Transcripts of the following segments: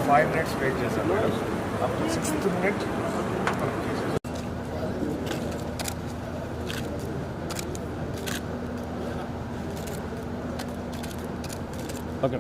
5 minutes wait చేశాం madam. Up to 6th minute okay.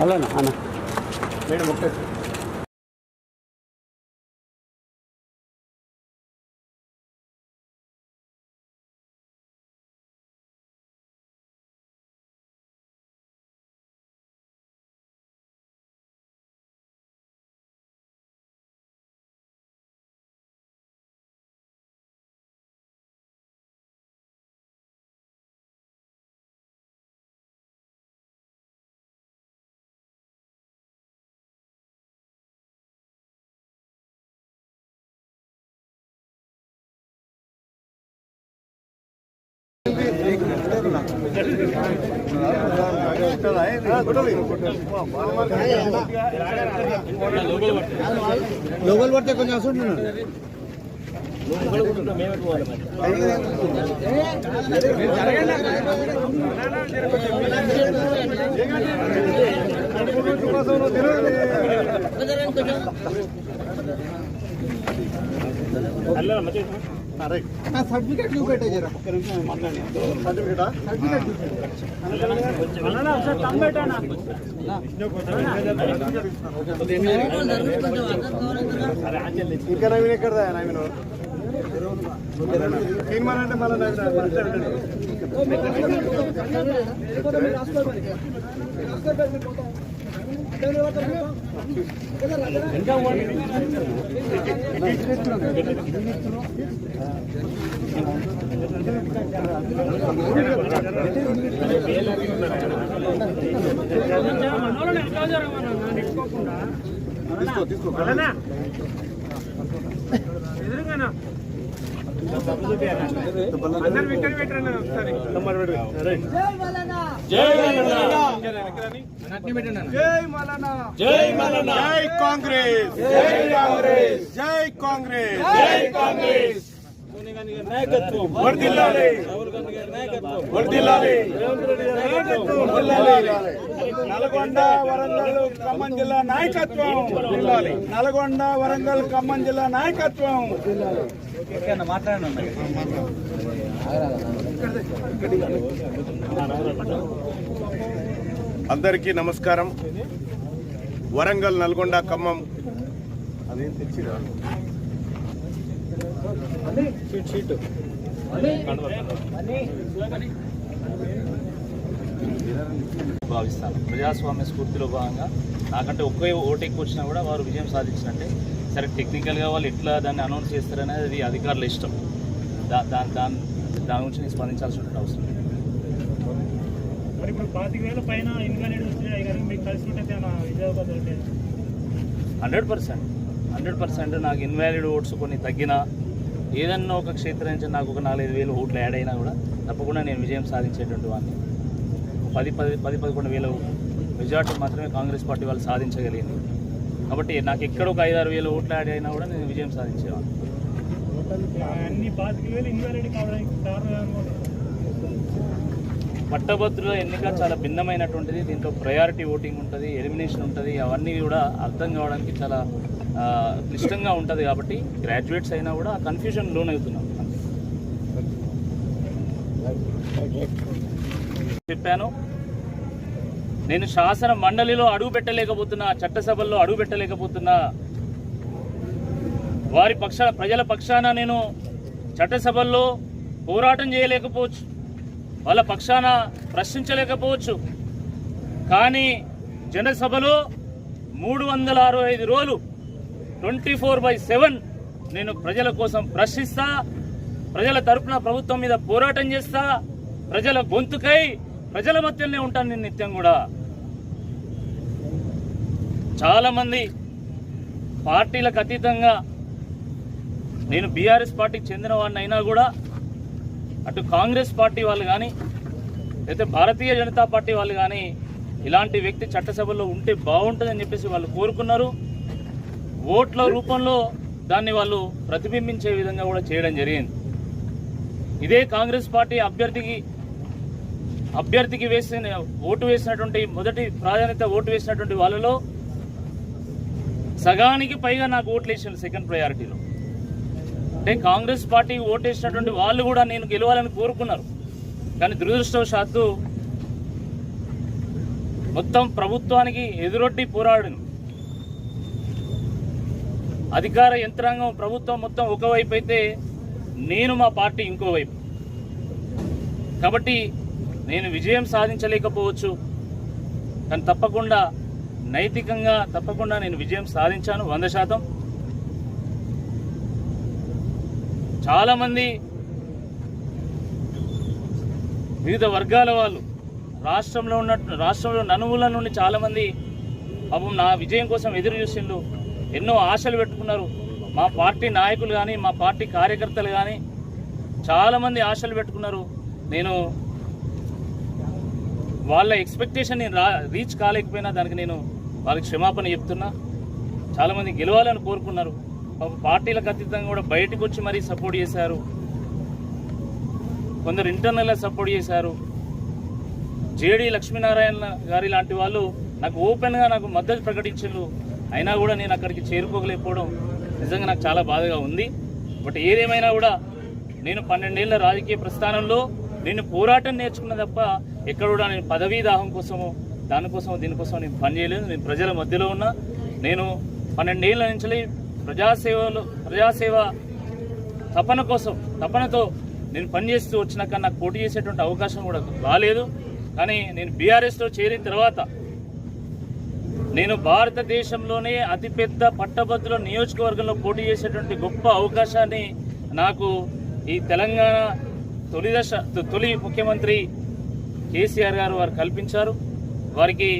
అలానా అన్న మేడం ఒకటే లోకల్ పడితే కొంచెం అసలు సర్టిఫికేట్ చూపెట్టే జరా ఒక్క నిమిషం మాట్లాడి ఇంకా నవీన్ ఎక్కడదా నవీన్ తీర్మానంటే మళ్ళీ ఎదురుగానా అందరు వికెట్ పెట్టండి ఒకసారి. జై మలనా జై మలనా జై కాంగ్రెస్ జై కాంగ్రెస్ జై కాంగ్రెస్ జై కాంగ్రెస్ నాయకత్వం వర్ధిల్లాలి వర్ధిల్లాలి వర్ధిల్లాలి. నల్గొండ వరంగల్ ఖమ్మం జిల్లా నాయకత్వం వర్ధిల్లాలి. నల్గొండ వరంగల్ ఖమ్మం జిల్లా నాయకత్వం మాట్లాడండి. అందరికీ నమస్కారం. వరంగల్ నల్గొండ ఖమ్మం అదేం తెచ్చిరా భావిస్తాను. ప్రజాస్వామ్య స్ఫూర్తిలో భాగంగా నాకంటే ఒకే ఓటు ఎక్కువ వచ్చినా కూడా వారు విజయం సాధించినట్టే. సరే, టెక్నికల్గా వాళ్ళు ఎట్లా దాన్ని అనౌన్స్ చేస్తారనేది అది అధికారుల ఇష్టం. దాని గురించి నేను స్పందించాల్సిన అవసరం లేదు. మరి ఇప్పుడు 25,000 పైన ఇన్వాలిడ్ వచ్చినాయి కానీ మీకు కలిసి 100% నాకు ఇన్వాలిడ్ ఓట్స్ కొన్ని తగ్గినా, ఏదన్నా ఒక క్షేత్రం నుంచి నాకు ఒక 4-5 వేల ఓట్లు యాడ్ అయినా కూడా తప్పకుండా నేను విజయం సాధించేటువంటి వాడిని. 10-11 వేల మెజార్టీ మాత్రమే కాంగ్రెస్ పార్టీ వాళ్ళు సాధించగలిగింది. కాబట్టి నాకు ఎక్కడ ఒక 5-6 వేల ఓట్లు యాడ్ అయినా కూడా నేను విజయం సాధించేవాడిని. అన్ని 25,000 ఇన్వాలిడ్ కావడానికి కారణం పట్టభద్రుల ఎన్నిక చాలా భిన్నమైనటువంటిది. దీంట్లో ప్రయారిటీ ఓటింగ్ ఉంటుంది, ఎలిమినేషన్ ఉంటుంది. అవన్నీ కూడా అర్థం కావడానికి చాలా క్లిష్టంగా ఉంటుంది. కాబట్టి గ్రాడ్యుయేట్స్ అయినా కూడా కన్ఫ్యూజన్ లోన్ అవుతున్నాం. చెప్పాను, నేను శాసన మండలిలో అడుగు పెట్టలేకపోతున్నా, చట్టసభల్లో అడుగు పెట్టలేకపోతున్నా. వారి పక్షాన, ప్రజల పక్షాన నేను చట్టసభల్లో పోరాటం చేయలేకపోవచ్చు, వాళ్ళ పక్షాన ప్రశ్నించలేకపోవచ్చు. కానీ జనసభలో 365 రోజులు 24/7 నేను ప్రజల కోసం ప్రశ్నిస్తా, ప్రజల తరపున ప్రభుత్వం మీద పోరాటం చేస్తా, ప్రజల గొంతుకై ప్రజల మధ్యలోనే ఉంటాను నేను నిత్యం కూడా. చాలామంది పార్టీలకు అతీతంగా నేను బీఆర్ఎస్ పార్టీకి చెందిన వాడిని అయినా కూడా అటు కాంగ్రెస్ పార్టీ వాళ్ళు కానీ లేకపోతే భారతీయ జనతా పార్టీ వాళ్ళు కానీ ఇలాంటి వ్యక్తి చట్టసభలో ఉంటే బాగుంటుందని చెప్పేసి వాళ్ళు కోరుకున్నారు. ఓట్ల రూపంలో దాన్ని వాళ్ళు ప్రతిబింబించే విధంగా కూడా చేయడం జరిగింది. ఇదే కాంగ్రెస్ పార్టీ అభ్యర్థికి ఓటు వేసినటువంటి మొదటి ప్రాధాన్యత ఓటు వేసినటువంటి వాళ్ళలో సగానికి పైగా నాకు ఓట్లు వేసారు సెకండ్ ప్రయారిటీలో. అంటే కాంగ్రెస్ పార్టీ ఓటేసినటువంటి వాళ్ళు కూడా నేను గెలవాలని కోరుకున్నారు. కానీ దురదృష్టవశాత్తు మొత్తం ప్రభుత్వానికి ఎదురొడ్డి పోరాడను అధికార యంత్రాంగం ప్రభుత్వం మొత్తం ఒకవైపు అయితే నేను మా పార్టీ ఇంకోవైపు. కాబట్టి నేను విజయం సాధించలేకపోవచ్చు, కానీ తప్పకుండా నైతికంగా తప్పకుండా నేను విజయం సాధించాను 100%. చాలామంది వివిధ వర్గాల వాళ్ళు రాష్ట్రంలో నలుమూల నుండి చాలామంది పాపం నా విజయం కోసం ఎదురు చూసిండ్రు, ఎన్నో ఆశలు పెట్టుకున్నారు. మా పార్టీ నాయకులు కానీ మా పార్టీ కార్యకర్తలు కానీ చాలామంది ఆశలు పెట్టుకున్నారు. నేను వాళ్ళ ఎక్స్పెక్టేషన్ నేను రీచ్ కాలేకపోయినా దానికి నేను వాళ్ళకి క్షమాపణ చెప్తున్నా. చాలామంది గెలవాలని కోరుకున్నారు, పార్టీలకు అతీతంగా కూడా బయటకు వచ్చి మరీ సపోర్ట్ చేశారు. కొందరు ఇంటర్నల్గా సపోర్ట్ చేశారు. జేడీ లక్ష్మీనారాయణ గారి లాంటి వాళ్ళు నాకు ఓపెన్గా నాకు మద్దతు ప్రకటించారు. అయినా కూడా నేను అక్కడికి చేరుకోలేకపోవడం నిజంగా నాకు చాలా బాధగా ఉంది. బట్ ఏదేమైనా కూడా నేను 12 ఏళ్ల రాజకీయ ప్రస్థానంలో నేను పోరాటం నేర్చుకున్న తప్ప ఎక్కడ కూడా నేను పదవీ దాహం కోసము దీనికోసం నేను పనిచేయలేదు. నేను ప్రజల మధ్యలో ఉన్నా. నేను 12 ఏళ్ల నుంచి ప్రజాసేవ తపనతో నేను పనిచేస్తూ వచ్చినాక నాకు పోటీ చేసేటువంటి అవకాశం కూడా రాలేదు. కానీ నేను బీఆర్ఎస్లో చేరిన తర్వాత నేను భారతదేశంలోనే అతిపెద్ద పట్టభద్రుల నియోజకవర్గంలో పోటీ చేసేటువంటి గొప్ప అవకాశాన్ని నాకు ఈ తెలంగాణ తొలి ముఖ్యమంత్రి కేసీఆర్ గారు వారు కల్పించారు. వారికి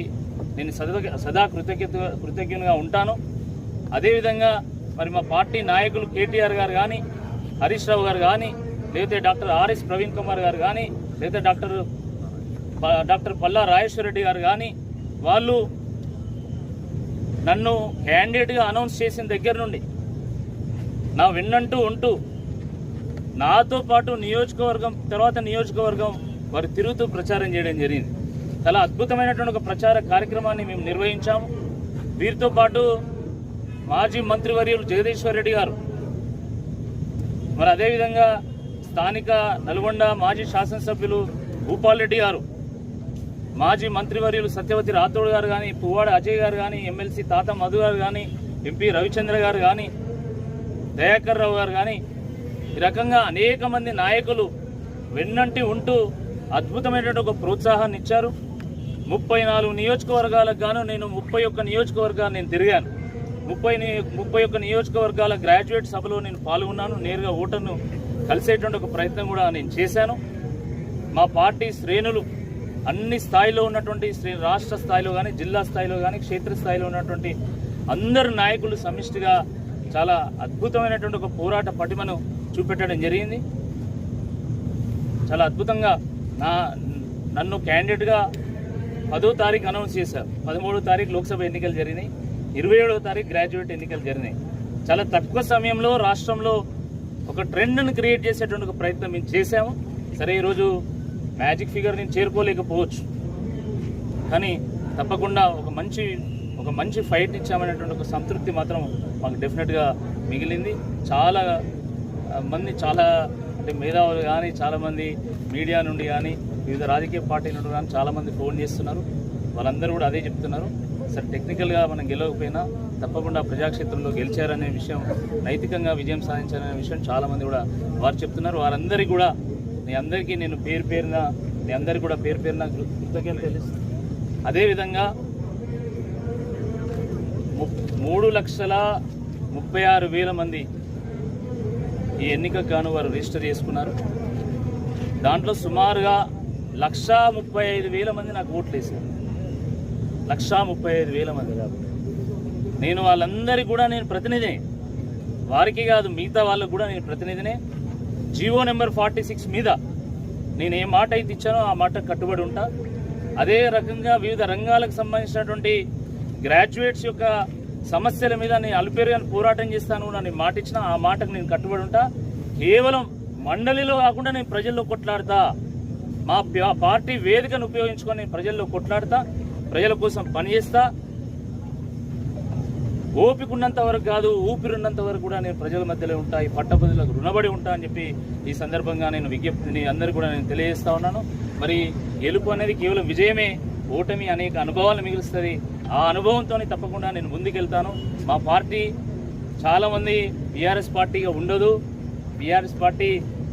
నేను సదా కృతజ్ఞునిగా ఉంటాను. అదేవిధంగా మరి మా పార్టీ నాయకులు కేటీఆర్ గారు కానీ, హరీష్ రావు గారు కానీ, లేకపోతే డాక్టర్ ఆర్ఎస్ ప్రవీణ్ కుమార్ గారు కానీ, లేకపోతే డాక్టర్ పల్లా రాజేశ్వరరెడ్డి గారు కానీ, వాళ్ళు నన్ను క్యాండిడేట్గా అనౌన్స్ చేసిన దగ్గర నుండి నా వెన్నంటూ ఉంటూ నాతో పాటు నియోజకవర్గం వారు తిరుగుతూ ప్రచారం చేయడం జరిగింది. చాలా అద్భుతమైనటువంటి ఒక ప్రచార కార్యక్రమాన్ని మేము నిర్వహించాము. వీరితో పాటు మాజీ మంత్రివర్యులు జగదీశ్వర్ రెడ్డి గారు, మరి అదేవిధంగా స్థానిక నల్గొండ మాజీ శాసనసభ్యులు భూపాల్ రెడ్డి గారు, మాజీ మంత్రివర్యులు సత్యవతి రాథోడ్ గారు కానీ, పువ్వాడ అజయ్ గారు కానీ, ఎమ్మెల్సీ తాత మధు గారు కానీ, ఎంపీ రవిచంద్ర గారు కానీ, దయాకర్ రావు గారు కానీ, ఈ రకంగా అనేక మంది నాయకులు వెన్నంటి ఉంటూ అద్భుతమైనటువంటి ఒక ప్రోత్సాహాన్ని ఇచ్చారు. 34 నియోజకవర్గాలకు గాను నేను 31 నియోజకవర్గాలు నేను తిరిగాను. 31 నియోజకవర్గాల గ్రాడ్యుయేట్ సభలో నేను పాల్గొన్నాను. నేరుగా ఓటర్ను కలిసేటువంటి ఒక ప్రయత్నం కూడా నేను చేశాను. మా పార్టీ శ్రేణులు అన్ని స్థాయిలో ఉన్నటువంటి రాష్ట్ర స్థాయిలో కానీ, జిల్లా స్థాయిలో కానీ, క్షేత్రస్థాయిలో ఉన్నటువంటి అందరు నాయకులు సమిష్టిగా చాలా అద్భుతమైనటువంటి ఒక పోరాట పటిమను చూపెట్టడం జరిగింది. చాలా అద్భుతంగా నన్ను క్యాండిడేట్గా 10వ తారీఖు అనౌన్స్ చేశారు. 13వ తారీఖు లోక్సభ ఎన్నికలు జరిగినాయి, 27వ తారీఖు గ్రాడ్యుయేట్ ఎన్నికలు జరిగినాయి. చాలా తక్కువ సమయంలో రాష్ట్రంలో ఒక ట్రెండ్ను క్రియేట్ చేసేటువంటి ఒక ప్రయత్నం మేము చేశాము. సరే, ఈరోజు మ్యాజిక్ ఫిగర్ నేను చేరుకోలేకపోవచ్చు, కానీ తప్పకుండా ఒక మంచి ఫైట్ ఇచ్చామనేటువంటి ఒక సంతృప్తి మాత్రం మాకు డెఫినెట్గా మిగిలింది. చాలా మంది అంటే మేధావులు కానీ, చాలామంది మీడియా నుండి కానీ, వివిధ రాజకీయ పార్టీల నుండి కానీ చాలామంది ఫోన్ చేస్తున్నారు. వాళ్ళందరూ కూడా అదే చెప్తున్నారు. సరే, టెక్నికల్గా మనం గెలవకపోయినా తప్పకుండా ప్రజాక్షేత్రంలో గెలిచారనే విషయం, నైతికంగా విజయం సాధించారనే విషయం చాలామంది కూడా వారు చెప్తున్నారు. వారందరికీ కూడా మీ అందరికీ నేను పేరు పేరున కృతజ్ఞతలు తెలుస్తాను. అదేవిధంగా 3,36,000 మంది ఈ ఎన్నికకు గాను వారు రిజిస్టర్ చేసుకున్నారు. దాంట్లో సుమారుగా 1,35,000 మంది నాకు ఓట్లు వేశారు. 1,35,000 మంది. కాబట్టి నేను వాళ్ళందరికీ కూడా నేను ప్రతినిధి. వారికి కాదు మిగతా వాళ్ళకు కూడా నేను ప్రతినిధినే. జీవో నెంబర్ 46 మీద నేను ఏ మాట అయితే ఇచ్చానో ఆ మాట కట్టుబడి ఉంటా. అదే రకంగా వివిధ రంగాలకు సంబంధించినటువంటి గ్రాడ్యుయేట్స్ యొక్క సమస్యల మీద నేను అల్పేరుగా పోరాటం చేస్తాను అని మాట ఇచ్చిన ఆ మాటకు నేను కట్టుబడి ఉంటా. కేవలం మండలిలో కాకుండా నేను ప్రజల్లో కొట్లాడతా. మా పార్టీ వేదికను ఉపయోగించుకొని ప్రజల్లో కొట్లాడతా, ప్రజల కోసం పనిచేస్తా. ఓపిక ఉన్నంత వరకు కాదు, ఊపిరిన్నంత వరకు కూడా నేను ప్రజల మధ్యలో ఉంటా, ఈ పట్టభద్రులకు రుణపడి ఉంటా అని చెప్పి ఈ సందర్భంగా నేను విజ్ఞప్తిని అందరూ కూడా నేను తెలియజేస్తా ఉన్నాను. మరి గెలుపు అనేది కేవలం విజయమే, ఓటమి అనేక అనుభవాలు మిగులుస్తుంది. ఆ అనుభవంతో తప్పకుండా నేను ముందుకెళ్తాను. మా పార్టీ చాలామంది బీఆర్ఎస్ పార్టీగా ఉండదు, బీఆర్ఎస్ పార్టీ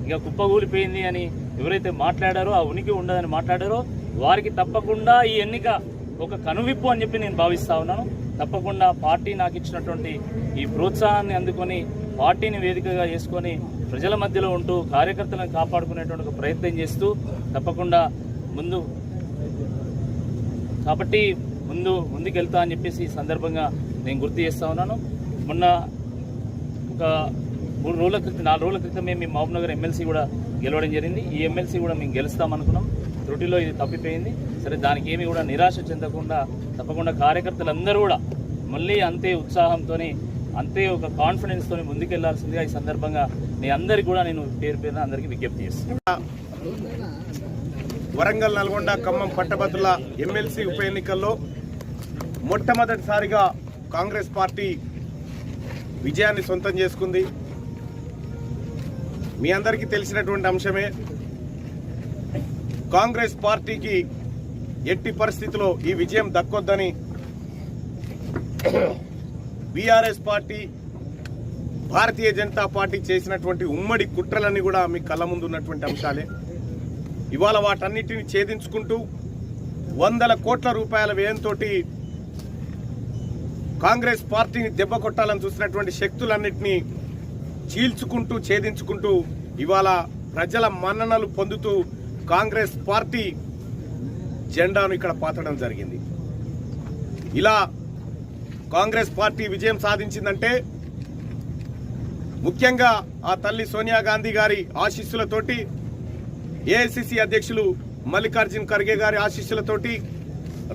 ఇక కుప్పగూలిపోయింది అని ఎవరైతే మాట్లాడారో, ఆ ఉనికి ఉండదని మాట్లాడారో వారికి తప్పకుండా ఈ ఎన్నిక ఒక కనువిప్పు అని చెప్పి నేను భావిస్తా ఉన్నాను. తప్పకుండా పార్టీ నాకు ఇచ్చినటువంటి ఈ ప్రోత్సాహాన్ని అందుకొని పార్టీని వేదికగా చేసుకొని ప్రజల మధ్యలో ఉంటూ కార్యకర్తలను కాపాడుకునేటువంటి ఒక ప్రయత్నం చేస్తూ తప్పకుండా ముందుకెళ్తా అని చెప్పేసి ఈ సందర్భంగా నేను గుర్తు చేస్తా ఉన్నాను. మొన్న ఒక 4 రోజుల క్రితమే మేము మహబూబ్నగర్ ఎమ్మెల్సీ కూడా గెలవడం జరిగింది. ఈ ఎమ్మెల్సీ కూడా మేము గెలుస్తామనుకున్నాం. త్రుటిలో ఇది తప్పిపోయింది. సరే, దానికి ఏమి కూడా నిరాశ చెందకుండా తప్పకుండా కార్యకర్తలందరూ కూడా మళ్ళీ అంతే ఉత్సాహంతో, అంతే ఒక కాన్ఫిడెన్స్తో ముందుకెళ్లాల్సిందిగా ఈ సందర్భంగా మీ అందరికీ కూడా నేను పేరున అందరికీ విజ్ఞప్తి చేస్తాను. వరంగల్, నల్గొండ, ఖమ్మం పట్టభద్రుల ఎమ్మెల్సీ ఉప ఎన్నికల్లో మొట్టమొదటిసారిగా కాంగ్రెస్ పార్టీ విజయాన్ని సొంతం చేసుకుంది. మీ అందరికీ తెలిసినటువంటి అంశమే. కాంగ్రెస్ పార్టీకి ఎట్టి పరిస్థితిలో ఈ విజయం దక్కొద్దని BRS party, Bharatiya Janata party చేసినటువంటి ఉమ్మడి కుట్రలన్నీ కూడా మీ కళ్ళ ముందు ఉన్నటువంటి అంశాలే. ఇవాళ వాటన్నిటిని ఛేదించుకుంటూ 100 కోట్ల రూపాయల వ్యయంతో కాంగ్రెస్ పార్టీని దెబ్బ కొట్టాలని చూసినటువంటి శక్తులన్నింటినీ చీల్చుకుంటూ, ఛేదించుకుంటూ ఇవాళ ప్రజల మన్ననలు పొందుతూ కాంగ్రెస్ పార్టీ జెండాను ఇక్కడ పాతడం జరిగింది. ఇలా కాంగ్రెస్ పార్టీ విజయం సాధించిందంటే ముఖ్యంగా ఆ తల్లి సోనియా గాంధీ గారి ఆశీస్సులతోటి, ఏఐసిసి అధ్యక్షులు మల్లికార్జున్ ఖర్గే గారి ఆశీస్సులతోటి,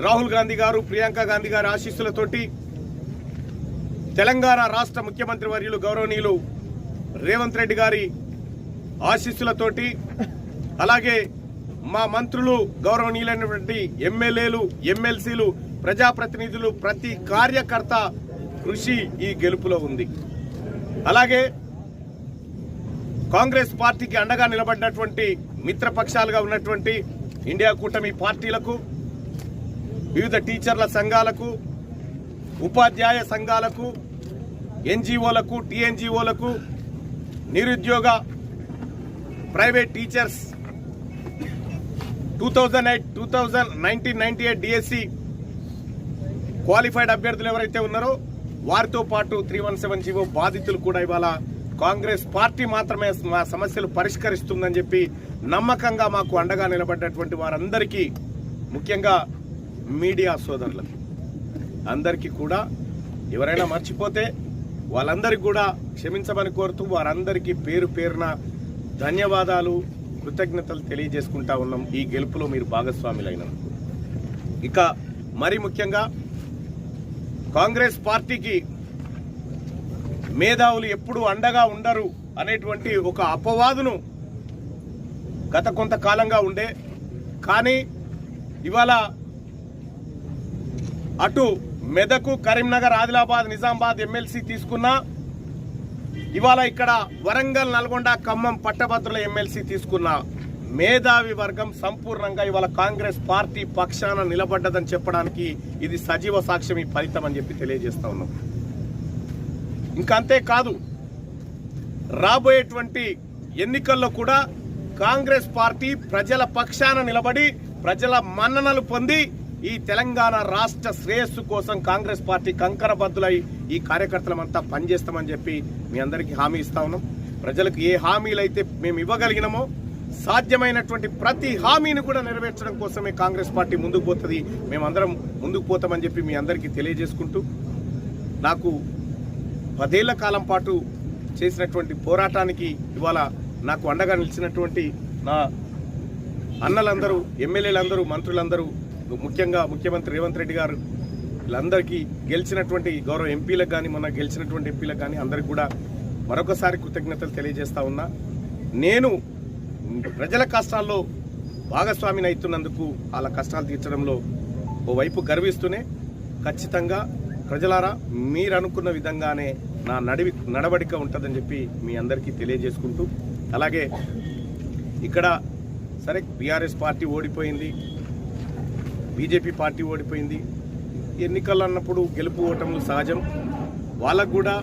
రాహుల్ గాంధీ గారు, ప్రియాంక గాంధీ గారి ఆశీస్సులతోటి, తెలంగాణ రాష్ట్ర ముఖ్యమంత్రి వర్యులు గౌరవనీయులు రేవంత్ రెడ్డి గారి ఆశీస్సులతోటి, అలాగే మా మంత్రులు, గౌరవనీయులైనటువంటి ఎమ్మెల్యేలు, ఎమ్మెల్సీలు, ప్రజాప్రతినిధులు, ప్రతి కార్యకర్త కృషి ఈ గెలుపులో ఉంది. అలాగే కాంగ్రెస్ పార్టీకి అండగా నిలబడినటువంటి మిత్రపక్షాలుగా ఉన్నటువంటి ఇండియా కూటమి పార్టీలకు, వివిధ టీచర్ల సంఘాలకు, ఉపాధ్యాయ సంఘాలకు, ఎన్జిఓలకు, టీఎన్జిఓలకు, నిరుద్యోగ ప్రైవేట్ టీచర్స్ 1998 డిఎస్సి క్వాలిఫైడ్ అభ్యర్థులు ఎవరైతే ఉన్నారో వారితో పాటు 317 జీవో బాధితులు కూడా ఇవాళ కాంగ్రెస్ పార్టీ మాత్రమే మా సమస్యలు పరిష్కరిస్తుందని చెప్పి నమ్మకంగా మాకు అండగా నిలబడ్డటువంటి వారందరికీ, ముఖ్యంగా మీడియా సోదరులకు అందరికీ కూడా, ఎవరైనా మర్చిపోతే వాళ్ళందరికీ కూడా క్షమించమని కోరుతూ వారందరికీ పేరు పేరున ధన్యవాదాలు, కృతజ్ఞతలు తెలియజేసుకుంటా ఉన్నాం. ఈ గెలుపులో మీరు భాగస్వాములైనందుకు. ఇక మరి ముఖ్యంగా కాంగ్రెస్ పార్టీకి మేధావులు ఎప్పుడూ అండగా ఉండరు అనేటువంటి ఒక అపవాదును గత కొంతకాలంగా ఉండే, కానీ ఇవాళ అటు మెదకు, కరీంనగర్, ఆదిలాబాద్, నిజామాబాద్ ఎమ్మెల్సీ తీసుకున్నా, ఇవాళ ఇక్కడ వరంగల్, నల్గొండ, ఖమ్మం పట్టభద్రుల ఎమ్మెల్సీ తీసుకున్న మేధావి వర్గం సంపూర్ణంగా ఇవాళ కాంగ్రెస్ పార్టీ పక్షాన నిలబడ్డదని చెప్పడానికి ఇది సజీవ సాక్ష్యం, ఈ ఫలితం అని చెప్పి తెలియజేస్తా ఉన్నాం. ఇంకంతేకాదు, రాబోయేటువంటి ఎన్నికల్లో కూడా కాంగ్రెస్ పార్టీ ప్రజల పక్షాన నిలబడి ప్రజల మన్ననలు పొంది ఈ తెలంగాణ రాష్ట్ర శ్రేయస్సు కోసం కాంగ్రెస్ పార్టీ కంకణబద్దులై ఈ కార్యకర్తలమంతా పనిచేస్తామని చెప్పి మీ అందరికీ హామీ ఇస్తా ఉన్నాం. ప్రజలకు ఏ హామీలైతే మేము ఇవ్వగలిగినామో సాధ్యమైనటువంటి ప్రతి హామీని కూడా నెరవేర్చడం కోసమే కాంగ్రెస్ పార్టీ ముందుకు పోతుంది, మేమందరం ముందుకు పోతామని చెప్పి మీ అందరికీ తెలియజేసుకుంటూ, నాకు 10 ఏళ్ల కాలం పాటు చేసినటువంటి పోరాటానికి ఇవాళ నాకు అండగా నిలిచినటువంటి నా అన్నలందరూ, ఎమ్మెల్యేలందరూ, మంత్రులందరూ, ముఖ్యంగా ముఖ్యమంత్రి రేవంత్ రెడ్డి గారు, వీళ్ళందరికీ గెలిచినటువంటి గౌరవ ఎంపీలకు కానీ, మొన్న గెలిచినటువంటి ఎంపీలకు కానీ అందరికీ కూడా మరొకసారి కృతజ్ఞతలు తెలియజేస్తా ఉన్నా. నేను ప్రజల కష్టాల్లో భాగస్వామిని అవుతున్నందుకు, వాళ్ళ కష్టాలు తీర్చడంలో ఓవైపు గర్విస్తూనే ఖచ్చితంగా ప్రజలారా మీరు అనుకున్న విధంగానే నా నడవడిక ఉంటుందని చెప్పి మీ అందరికీ తెలియజేసుకుంటూ, అలాగే ఇక్కడ సరే బీఆర్ఎస్ పార్టీ ఓడిపోయింది, బీజేపీ పార్టీ ఓడిపోయింది. ఎన్నికలు అన్నప్పుడు గెలుపు ఓటములు సహజం. వాళ్ళకు కూడా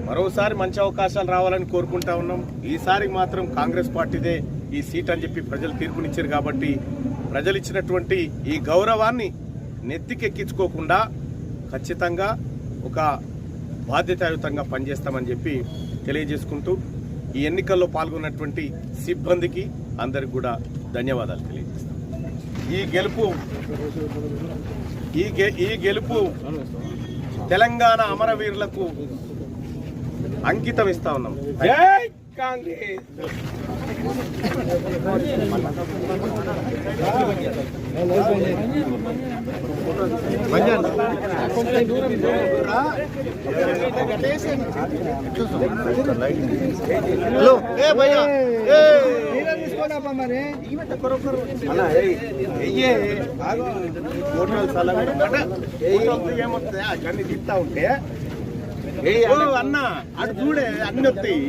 మరోసారి మంచి అవకాశాలు రావాలని కోరుకుంటా ఉన్నాం. ఈసారి మాత్రం కాంగ్రెస్ పార్టీదే ఈ సీట్ అని చెప్పి ప్రజలు తీర్పునిచ్చారు కాబట్టి ప్రజలు ఇచ్చినటువంటి ఈ గౌరవాన్ని నెత్తికెక్కించుకోకుండా ఖచ్చితంగా ఒక బాధ్యతాయుతంగా పనిచేస్తామని చెప్పి తెలియజేసుకుంటూ, ఈ ఎన్నికల్లో పాల్గొన్నటువంటి సిబ్బందికి అందరికి కూడా ధన్యవాదాలు తెలియజేస్తాం. ఈ గెలుపు తెలంగాణ అమరవీరులకు అంకితం ఇస్తా ఉన్నాం. జై కాంగ్రెస్. హలో ఏ భయ్యా ఏమొస్తాయి అన్ని తీస్తా ఉంటే అన్న అటు చూడే అన్ని వస్తాయి.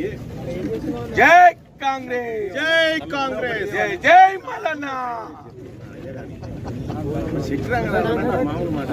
జై కాంగ్రెస్. జై కాంగ్రెస్. జై జై మల్లన్న. చిత్రంగా మామూలు మాట.